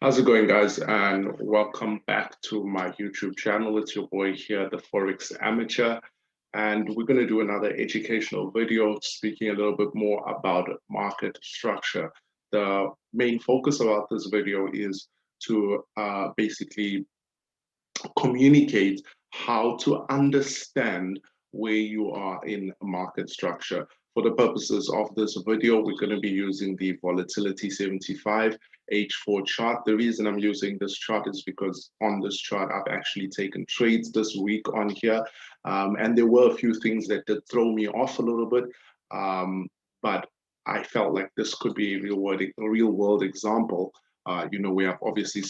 How's it going, guys? And welcome back to my YouTube channel. It's your boy here, the Forex Amateur. And we're going to do another educational video speaking a little bit more about market structure. The main focus about this video is to basically communicate how to understand where you are in market structure. For the purposes of this video, we're going to be using the Volatility 75 H4 chart. The reason I'm using this chart is because on this chart, I've actually taken trades this week on here. And there were a few things that did throw me off a little bit. But I felt like this could be a real world example. We have obviously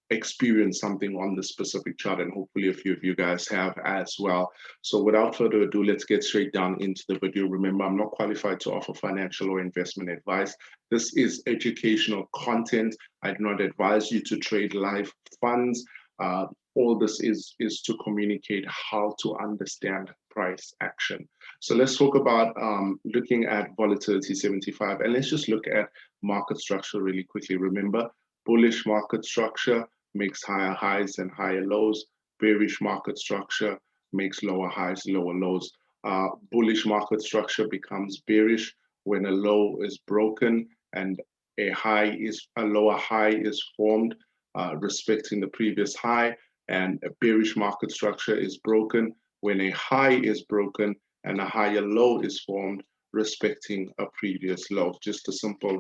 experience something on this specific chart, and hopefully a few of you guys have as well. So without further ado, let's get straight down into the video. Remember, I'm not qualified to offer financial or investment advice. This is educational content. I do not advise you to trade live funds. All this is to communicate how to understand price action. So let's talk about looking at Volatility 75, and let's just look at market structure really quickly. Remember, bullish market structure makes higher highs and higher lows. Bearish market structure makes lower highs, lower lows. Bullish market structure becomes bearish when a low is broken and a lower high is formed, respecting the previous high. And a bearish market structure is broken when a high is broken and a higher low is formed, respecting a previous low. Just a simple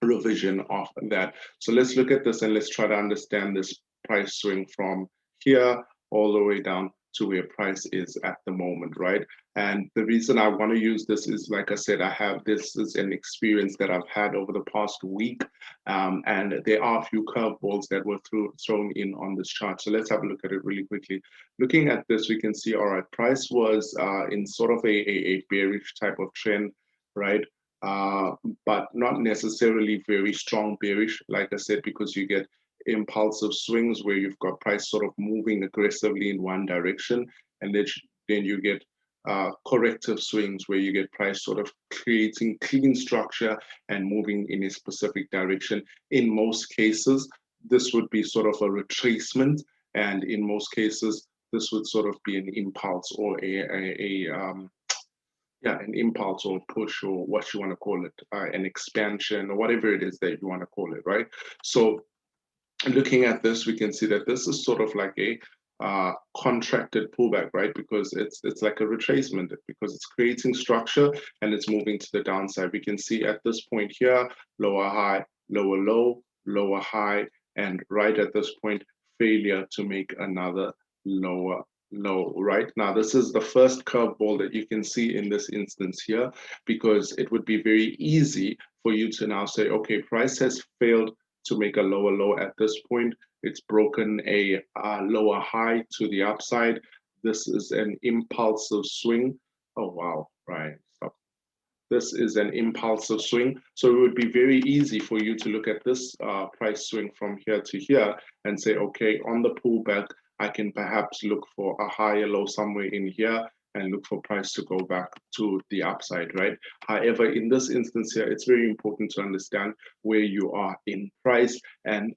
revision of that. So let's look at this and let's try to understand this price swing from here all the way down to where price is at the moment, right? And the reason I want to use this is, like I said, this is an experience that I've had over the past week, and there are a few curveballs that were thrown in on this chart. So let's have a look at it really quickly. Looking at this, we can see, all right, price was in sort of a bearish type of trend, right? But not necessarily very strong bearish, like I said, because you get impulsive swings where you've got price sort of moving aggressively in one direction, and then you get corrective swings where you get price sort of creating clean structure and moving in a specific direction. In most cases, this would be sort of a retracement, and in most cases, this would sort of be an impulse or an impulse or push or what you want to call it, an expansion or whatever it is that you want to call it, right? So looking at this, we can see that this is sort of like a contracted pullback, right? Because it's like a retracement, because it's creating structure and it's moving to the downside. We can see at this point here, lower high, lower low, lower high, and right at this point, failure to make another lower low. Right now, this is the first curveball that you can see in this instance here, because it would be very easy for you to now say, okay, price has failed to make a lower low at this point. It's broken a lower high to the upside. This is an impulsive swing. Oh, wow, right, stop. This is an impulsive swing. So it would be very easy for you to look at this price swing from here to here and say, okay, on the pullback, I can perhaps look for a higher low somewhere in here and look for price to go back to the upside, right? However, in this instance here, it's very important to understand where you are in price and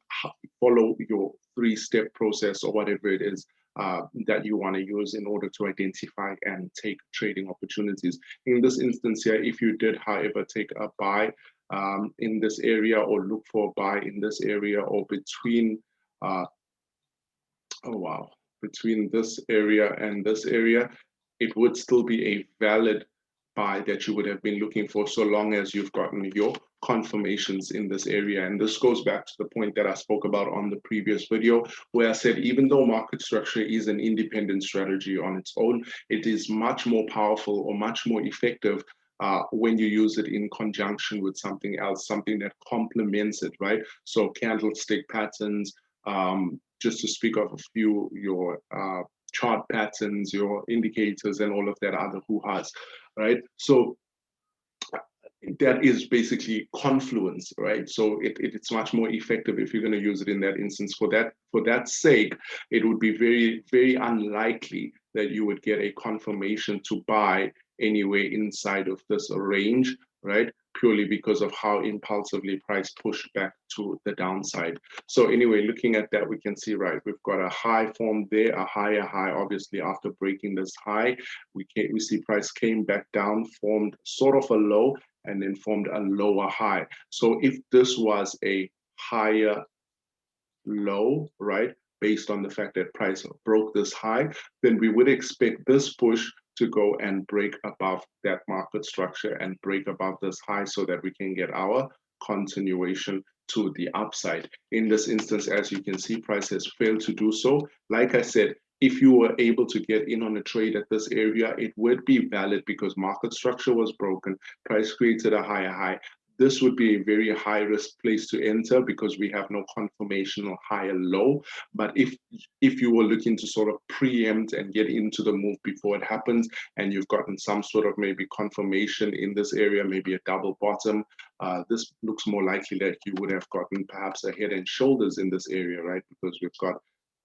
follow your three-step process or whatever it is that you want to use in order to identify and take trading opportunities. In this instance here, if you did, however, take a buy in this area or look for a buy in this area or between, between this area and this area, it would still be a valid buy that you would have been looking for, so long as you've gotten your confirmations in this area. And this goes back to the point that I spoke about on the previous video, where I said, even though market structure is an independent strategy on its own, it is much more powerful or much more effective when you use it in conjunction with something else, something that complements it, right? So candlestick patterns, just to speak of a few, your chart patterns, your indicators, and all of that other hoo-has, right? So that is basically confluence, right? So it's much more effective if you're going to use it in that instance. For that sake, it would be very, very unlikely that you would get a confirmation to buy anywhere inside of this range, right? purely because of how impulsively price pushed back to the downside. So anyway, looking at that, we can see, right, we've got a high formed there, a higher high, obviously after breaking this high, we see price came back down, formed sort of a low, and then formed a lower high. So if this was a higher low, right, based on the fact that price broke this high, then we would expect this push to go and break above that market structure and break above this high so that we can get our continuation to the upside. In this instance, as you can see, price has failed to do so. Like I said, if you were able to get in on a trade at this area, it would be valid because market structure was broken, price created a higher high. This would be a very high risk place to enter because we have no confirmation or higher low. But if you were looking to sort of preempt and get into the move before it happens, and you've gotten some sort of maybe confirmation in this area, maybe a double bottom, this looks more likely that you would have gotten perhaps a head and shoulders in this area, right? Because we've got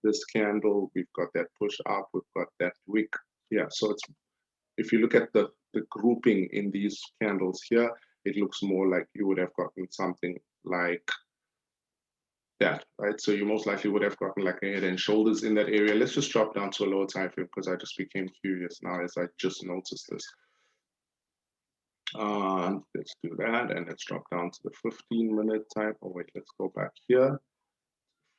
this candle, we've got that push up, we've got that wick. Yeah, so it's, if you look at the grouping in these candles here, it looks more like you would have gotten something like that, right? So you most likely would have gotten like a head and shoulders in that area. Let's just drop down to a lower time frame because I just became curious now as I just noticed this. Let's do that, and let's drop down to the 15-minute time. Oh wait, let's go back here,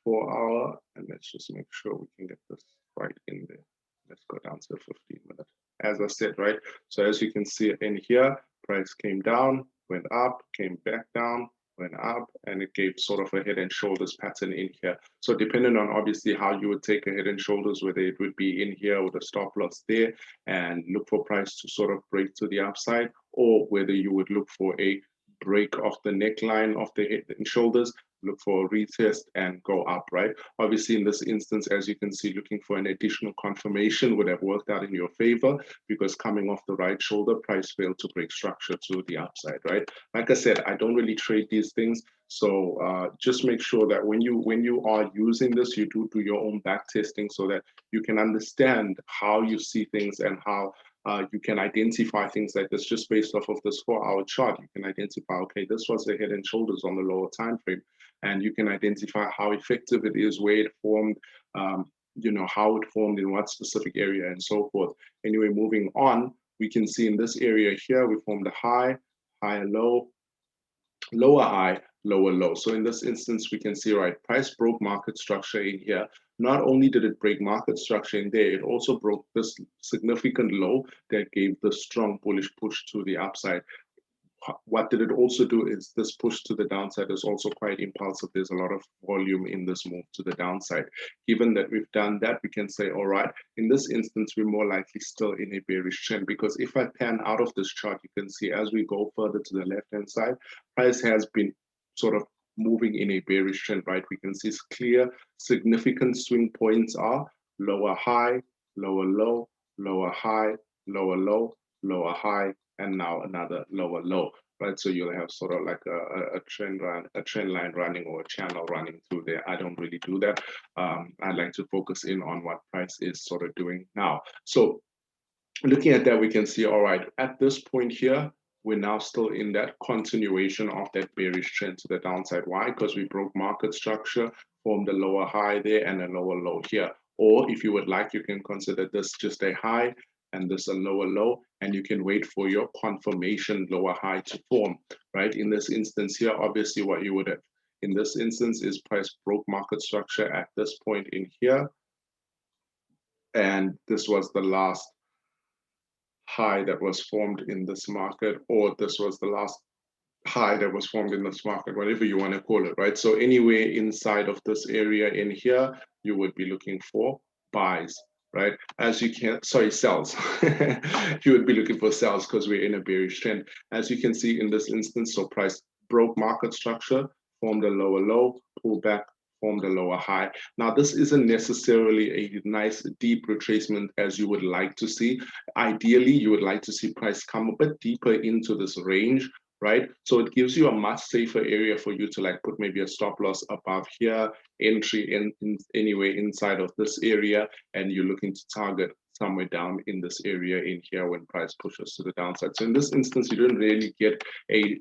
4 hour, and let's just make sure we can get this right in there. Let's go down to the 15-minute. As I said, right? So as you can see in here, price came down, went up, came back down, went up, and it gave sort of a head and shoulders pattern in here. So depending on obviously how you would take a head and shoulders, whether it would be in here with a stop loss there and look for price to sort of break to the upside, or whether you would look for a break of the neckline of the head and shoulders, look for a retest and go up, right? Obviously, in this instance, as you can see, looking for an additional confirmation would have worked out in your favor because coming off the right shoulder, price failed to break structure to the upside, right? Like I said, I don't really trade these things. So just make sure that when you are using this, you do your own back testing so that you can understand how you see things and how you can identify things like this just based off of this 4-hour chart. You can identify, okay, this was a head and shoulders on the lower time frame, and you can identify how effective it is, where it formed, you know, how it formed in what specific area and so forth. Anyway, moving on, we can see in this area here, we formed a high, higher low, lower high, lower low. So in this instance, we can see, right, price broke market structure in here. Not only did it break market structure in there, it also broke this significant low that gave the strong bullish push to the upside. What did it also do is this push to the downside is also quite impulsive. There's a lot of volume in this move to the downside. Given that we've done that, we can say, all right, in this instance, we're more likely still in a bearish trend, because if I pan out of this chart, you can see as we go further to the left-hand side, price has been sort of moving in a bearish trend, right? We can see clear, significant swing points are lower high, lower low, lower high, lower low, lower high, and now another lower low, right? So you'll have sort of like a trend line running or a channel running through there. I don't really do that. I like to focus in on what price is sort of doing now. So looking at that, we can see, all right, at this point here, we're now still in that continuation of that bearish trend to the downside. Why? Because we broke market structure, formed a lower high there and a lower low here. Or if you would like, you can consider this just a high and this a lower low, and you can wait for your confirmation lower high to form, right? In this instance here, obviously what you would have in this instance is price broke market structure at this point in here. And this was the last high that was formed in this market, or this was the last high that was formed in this market, whatever you want to call it, right? So anywhere inside of this area in here, you would be looking for buys, right? As you can, sorry, sells. You would be looking for sells because we're in a bearish trend. As you can see in this instance, so price broke market structure, formed a lower low, pulled back, formed a lower high. Now, this isn't necessarily a nice deep retracement as you would like to see. Ideally, you would like to see price come a bit deeper into this range, right? So it gives you a much safer area for you to like put maybe a stop loss above here, entry in anyway inside of this area, and you're looking to target somewhere down in this area in here when price pushes to the downside. So in this instance, you don't really get a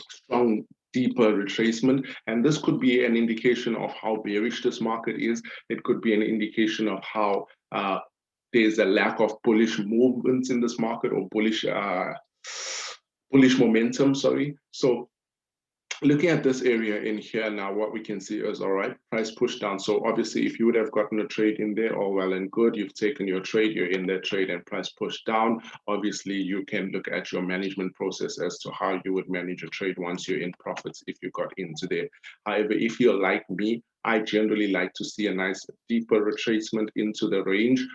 strong deeper retracement, and this could be an indication of how bearish this market is. It could be an indication of how there's a lack of bullish movements in this market, or bullish momentum, sorry. So looking at this area in here now, what we can see is, all right, price push down. So obviously, if you would have gotten a trade in there, all well and good, you've taken your trade, you're in that trade and price push down. Obviously, you can look at your management process as to how you would manage a trade once you're in profits if you got into there. However, if you're like me, I generally like to see a nice deeper retracement into the range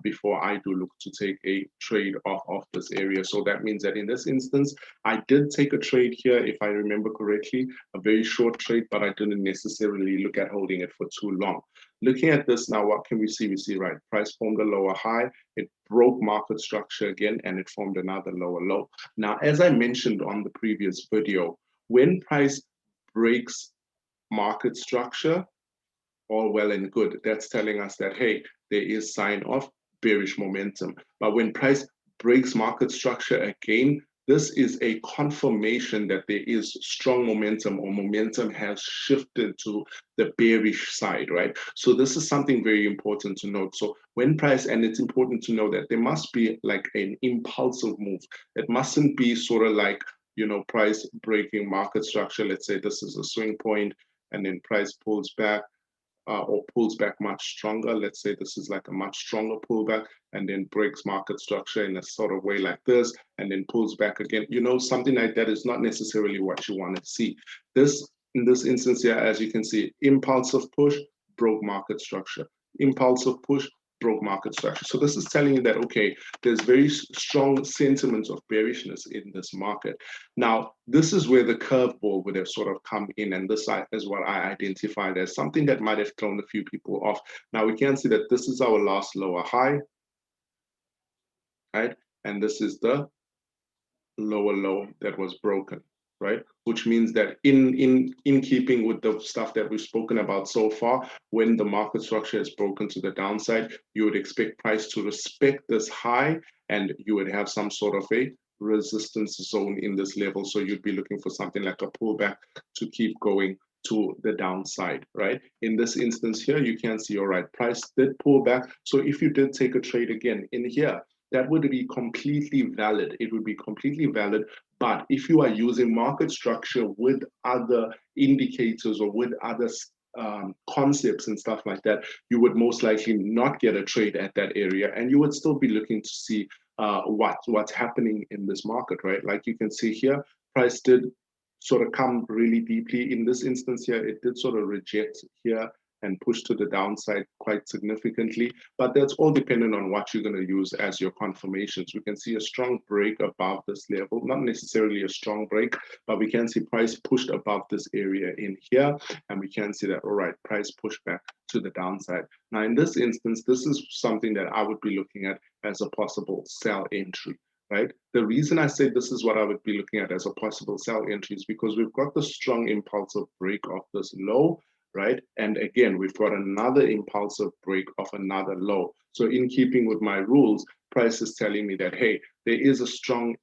before I do look to take a trade off of this area. So that means that in this instance, I did take a trade here, if I remember correctly, a very short trade, but I didn't necessarily look at holding it for too long. Looking at this now, what can we see? We see, right, price formed a lower high, it broke market structure again, and it formed another lower low. Now, as I mentioned on the previous video, when price breaks market structure, all well and good. That's telling us that, hey, there is sign of bearish momentum. But when price breaks market structure again, this is a confirmation that there is strong momentum, or momentum has shifted to the bearish side, right? So this is something very important to note. So when price, and it's important to know that there must be like an impulsive move. It mustn't be sort of like, you know, price breaking market structure. Let's say this is a swing point and then price pulls back. Or pulls back much stronger. Let's say this is like a much stronger pullback, and then breaks market structure in a sort of way like this, and then pulls back again. You know, something like that is not necessarily what you want to see. This, in this instance here, as you can see, impulsive push, broke market structure. Impulsive push, broke market structure. So this is telling you that, okay, there's very strong sentiments of bearishness in this market. Now, this is where the curveball would have sort of come in, and this is what I identified as something that might have thrown a few people off. Now, we can see that this is our last lower high, right? And this is the lower low that was broken, right? Which means that in keeping with the stuff that we've spoken about so far, when the market structure is broken to the downside, you would expect price to respect this high, and you would have some sort of a resistance zone in this level. So you'd be looking for something like a pullback to keep going to the downside, right? In this instance here, you can see, all right, price did pull back. So if you did take a trade again in here, that would be completely valid. It would be completely valid. But if you are using market structure with other indicators or with other concepts and stuff like that, you would most likely not get a trade at that area, and you would still be looking to see what's happening in this market, right? Like you can see here, price did sort of come really deeply. In this instance here, it did sort of reject here and push to the downside quite significantly. But that's all dependent on what you're going to use as your confirmations. We can see a strong break above this level, not necessarily a strong break, but we can see price pushed above this area in here. And we can see that, all right, price pushed back to the downside. Now, in this instance, this is something that I would be looking at as a possible sell entry. Right? The reason I say this is what I would be looking at as a possible sell entry is because we've got the strong impulsive break of this low, right? And again, we've got another impulsive break of another low. So in keeping with my rules, price is telling me that, hey, there is a strong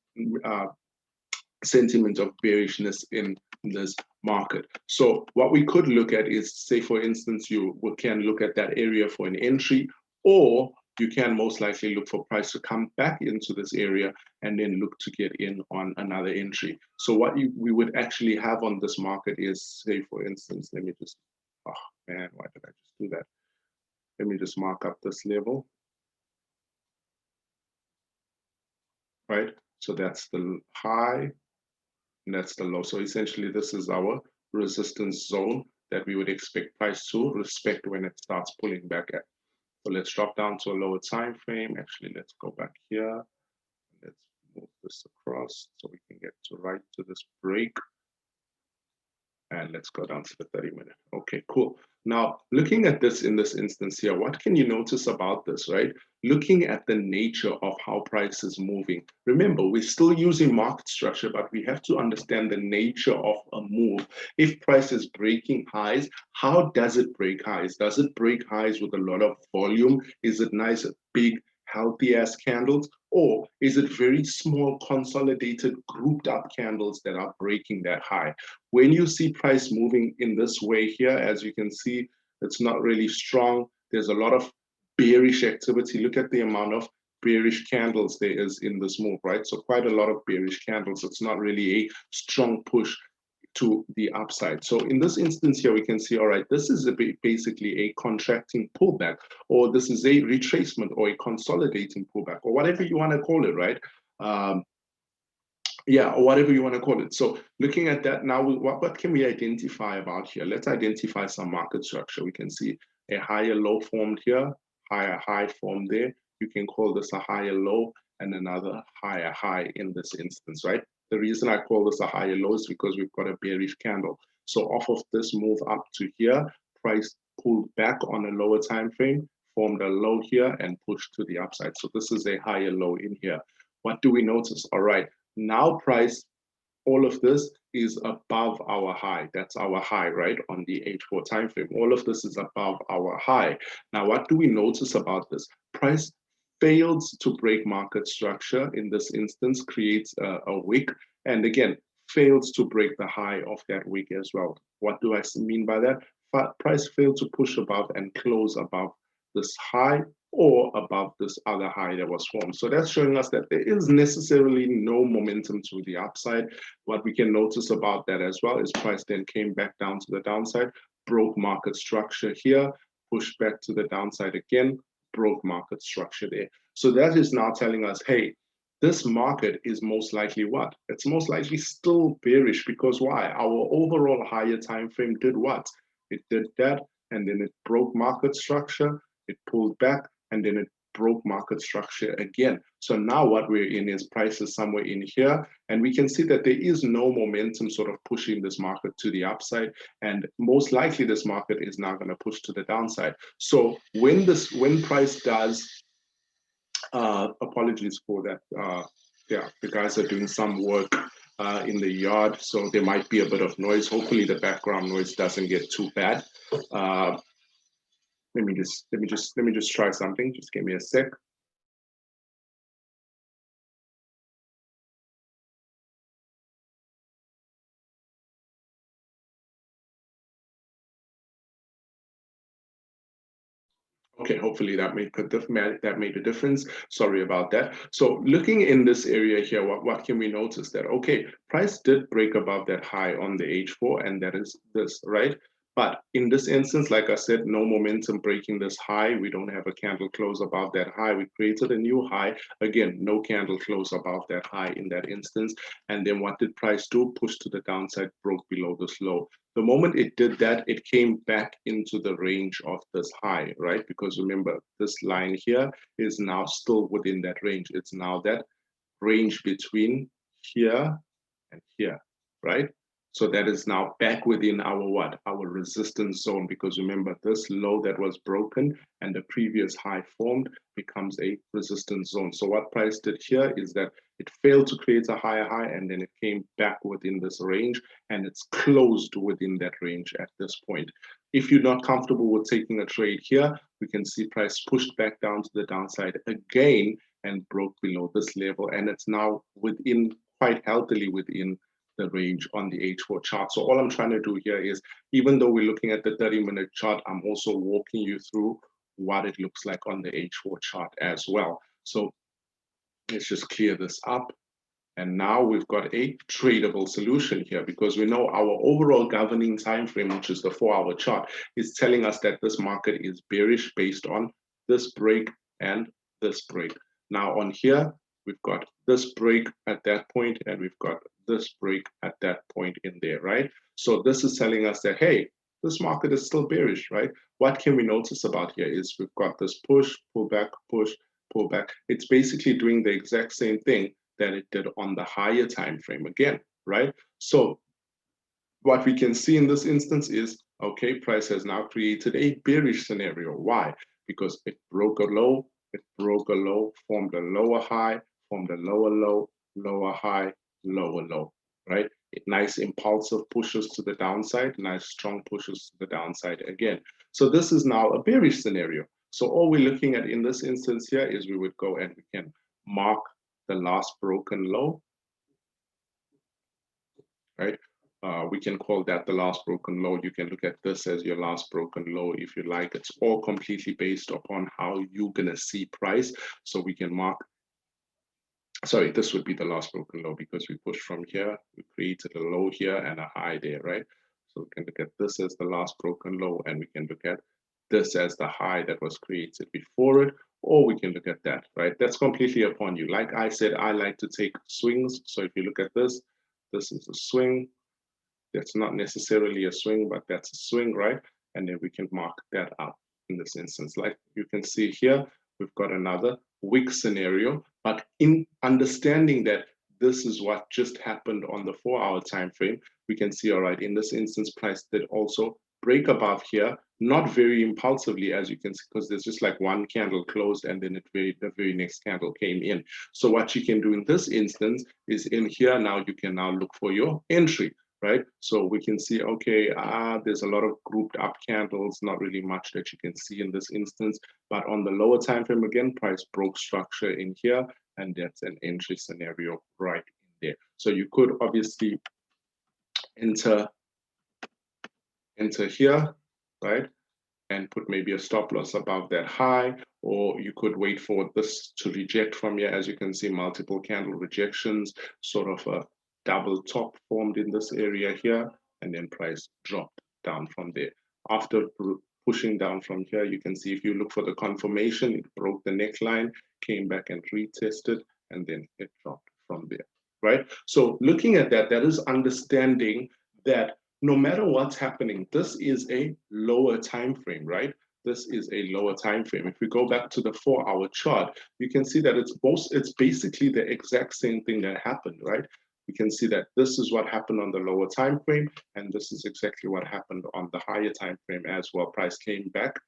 sentiment of bearishness in this market. So what we could look at is, say, for instance, you can look at that area for an entry, or you can most likely look for price to come back into this area and then look to get in on another entry. So what we would actually have on this market is, say, for instance, let me just, oh man, why did I just do that? Let me just mark up this level, right? So that's the high and that's the low. So essentially, this is our resistance zone that we would expect price to respect when it starts pulling back at. So let's drop down to a lower time frame. Actually, let's go back here. Let's move this across so we can get right to this break. And let's go down to the 30-minute. Okay, cool. Now, looking at this in this instance here, what can you notice about this, right? Looking at the nature of how price is moving. Remember, we're still using market structure, but we have to understand the nature of a move. if price is breaking highs, how does it break highs? Does it break highs with a lot of volume? Is it nice, big, healthy ass candles? Or is it very small, consolidated, grouped up candles that are breaking that high? When you see price moving in this way here, as you can see, it's not really strong. There's a lot of bearish activity. Look at the amount of bearish candles there is in this move, right? So quite a lot of bearish candles. It's not really a strong push to the upside. So in this instance here, we can see, all right, this is basically a contracting pullback, or this is a retracement or a consolidating pullback, or whatever you want to call it, right? Yeah, or whatever you want to call it. So looking at that now, what can we identify about here? Let's identify some market structure. We can see a higher low formed here, higher high formed there. You can call this a higher low and another higher high in this instance, right? The reason I call this a higher low is because we've got a bearish candle. So off of this move up to here, price pulled back on a lower time frame, formed a low here and pushed to the upside. So this is a higher low in here. What do we notice? All right, now price, all of this is above our high. That's our high, right? On the H4 time frame. All of this is above our high. Now, what do we notice about this? Price fails to break market structure in this instance, creates a wick, and again, fails to break the high of that wick as well. What do I mean by that? Price failed to push above and close above this high or above this other high that was formed. So that's showing us that there is necessarily no momentum to the upside. What we can notice about that as well is price then came back down to the downside, broke market structure here, pushed back to the downside again, broke market structure there. So that is now telling us, hey, this market is most likely what? It's most likely still bearish, because why? Our overall higher time frame did what? It did that, and then it broke market structure, it pulled back, and then it broke market structure again. So now what we're in is prices somewhere in here, and we can see that there is no momentum sort of pushing this market to the upside, and most likely this market is now going to push to the downside. So when price does, apologies for that, yeah, the guys are doing some work in the yard, so there might be a bit of noise. Hopefully the background noise doesn't get too bad. Let me just try something. Just give me a sec. Okay, hopefully that made a difference. Sorry about that. So looking in this area here, what can we notice? That, okay, price did break above that high on the H4, and that is this, right? But in this instance, like I said, no momentum breaking this high. We don't have a candle close above that high. We created a new high. Again, no candle close above that high in that instance. And then what did price do? Push to the downside, broke below this low. The moment it did that, it came back into the range of this high, right? Because remember, this line here is now still within that range. It's now that range between here and here, right? So that is now back within our what? Our resistance zone, because remember, this low that was broken and the previous high formed becomes a resistance zone. So what price did here is that it failed to create a higher high, and then it came back within this range, and it's closed within that range at this point. If you're not comfortable with taking a trade here, we can see price pushed back down to the downside again and broke below this level, and it's now within, quite healthily within, the range on the H4 chart. So all I'm trying to do here is, even though we're looking at the 30-minute chart, I'm also walking you through what it looks like on the H4 chart as well. So let's just clear this up. And now we've got a tradable solution here, because we know our overall governing time frame, which is the 4-hour chart, is telling us that this market is bearish based on this break and this break. Now on here, we've got this break at that point, and we've got this break at that point in there, right? So this is telling us that, hey, this market is still bearish, right? What can we notice about here is we've got this push, pull back, push, pull back. It's basically doing the exact same thing that it did on the higher time frame again, right? So what we can see in this instance is, okay, price has now created a bearish scenario. Why? Because it broke a low, formed a lower high, formed a lower low, lower high, lower low, right? nice impulsive pushes to the downside, nice strong pushes to the downside again. So this is now a bearish scenario. So all we're looking at in this instance here is we would go and we can mark the last broken low, right? We can call that the last broken low. You can look at this as your last broken low if you like. It's all completely based upon how you're gonna see price. So we can mark, sorry, this would be the last broken low because we pushed from here, we created a low here and a high there, right? So we can look at this as the last broken low, and we can look at this as the high that was created before it, or we can look at that, right? That's completely upon you. Like I said, I like to take swings. So if you look at this, this is a swing. That's not necessarily a swing, but that's a swing, right? And then we can mark that up in this instance. Like you can see here, we've got another wick scenario, but in understanding that this is what just happened on the 4-hour time frame, we can see, all right, in this instance, price did also break above here, not very impulsively, as you can see, because there's just like one candle closed and then the very next candle came in. So what you can do in this instance is in here now, you can now look for your entry, right? So we can see, okay, there's a lot of grouped up candles, not really much that you can see in this instance, but on the lower time frame, again, price broke structure in here, and that's an entry scenario right in there. So you could obviously enter here, right? And put maybe a stop loss above that high, or you could wait for this to reject from here. As you can see, multiple candle rejections, sort of a double top formed in this area here, and then price dropped down from there. After pushing down from here, you can see if you look for the confirmation, it broke the neckline, came back and retested, and then it dropped from there, right? So looking at that, that is understanding that no matter what's happening, this is a lower time frame, right? This is a lower time frame. If we go back to the 4-hour chart, you can see that it's basically the exact same thing that happened, right? We can see that this is what happened on the lower time frame, and this is exactly what happened on the higher time frame as well. Price came back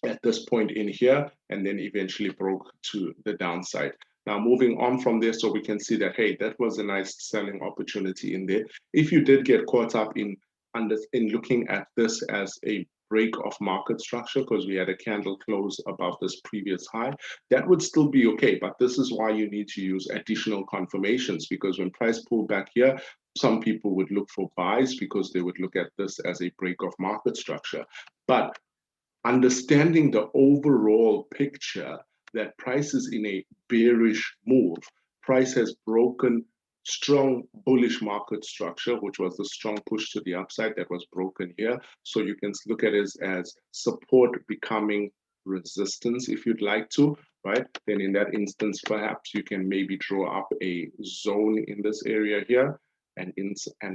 at this point in here, and then eventually broke to the downside. Now, moving on from there, so we can see that, hey, that was a nice selling opportunity in there. If you did get caught up in looking at this as a break of market structure, because we had a candle close above this previous high, that would still be okay. But this is why you need to use additional confirmations, because when price pulled back here, some people would look for buys because they would look at this as a break of market structure. But understanding the overall picture that price is in a bearish move, price has broken strong bullish market structure, which was the strong push to the upside that was broken here. So you can look at it as support becoming resistance if you'd like to, right? Then in that instance, perhaps you can maybe draw up a zone in this area here and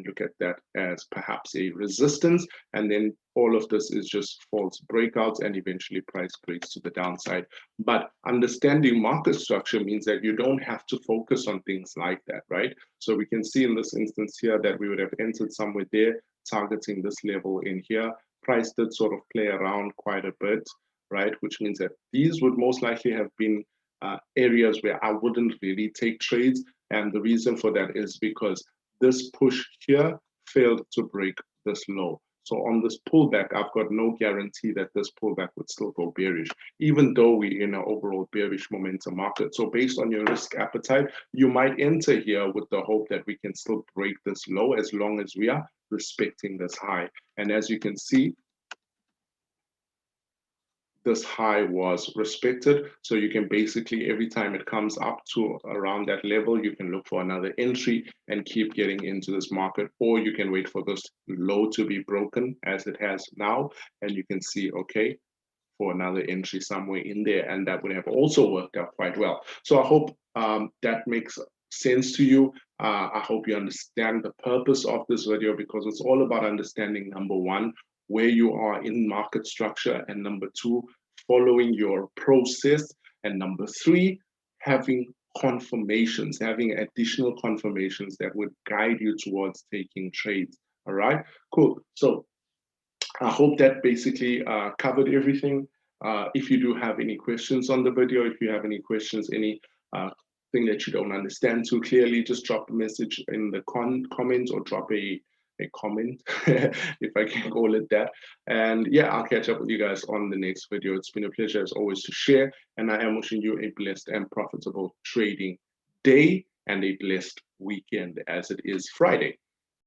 look at that as perhaps a resistance, and then all of this is just false breakouts, and eventually price breaks to the downside. But understanding market structure means that you don't have to focus on things like that, right? So we can see in this instance here that we would have entered somewhere there, targeting this level in here. Price did sort of play around quite a bit, right? Which means that these would most likely have been areas where I wouldn't really take trades. And the reason for that is because this push here failed to break this low. So on this pullback, I've got no guarantee that this pullback would still go bearish, even though we're in an overall bearish momentum market. So based on your risk appetite, you might enter here with the hope that we can still break this low as long as we are respecting this high. And as you can see, this high was respected. So you can basically, every time it comes up to around that level, you can look for another entry and keep getting into this market, or you can wait for this low to be broken as it has now. And you can see, okay, for another entry somewhere in there. And that would have also worked out quite well. So I hope that makes sense to you. I hope you understand the purpose of this video, because it's all about understanding, number one, where you are in market structure, and number two, following your process, and number three, having confirmations, having additional confirmations that would guide you towards taking trades. All right, cool. So I hope that basically covered everything. If you do have any questions on the video, if you have any questions, any thing that you don't understand too clearly, just drop a message in the comments, or drop a comment, if I can call it that. And yeah, I'll catch up with you guys on the next video. It's been a pleasure as always to share, and I am wishing you a blessed and profitable trading day and a blessed weekend, as it is Friday.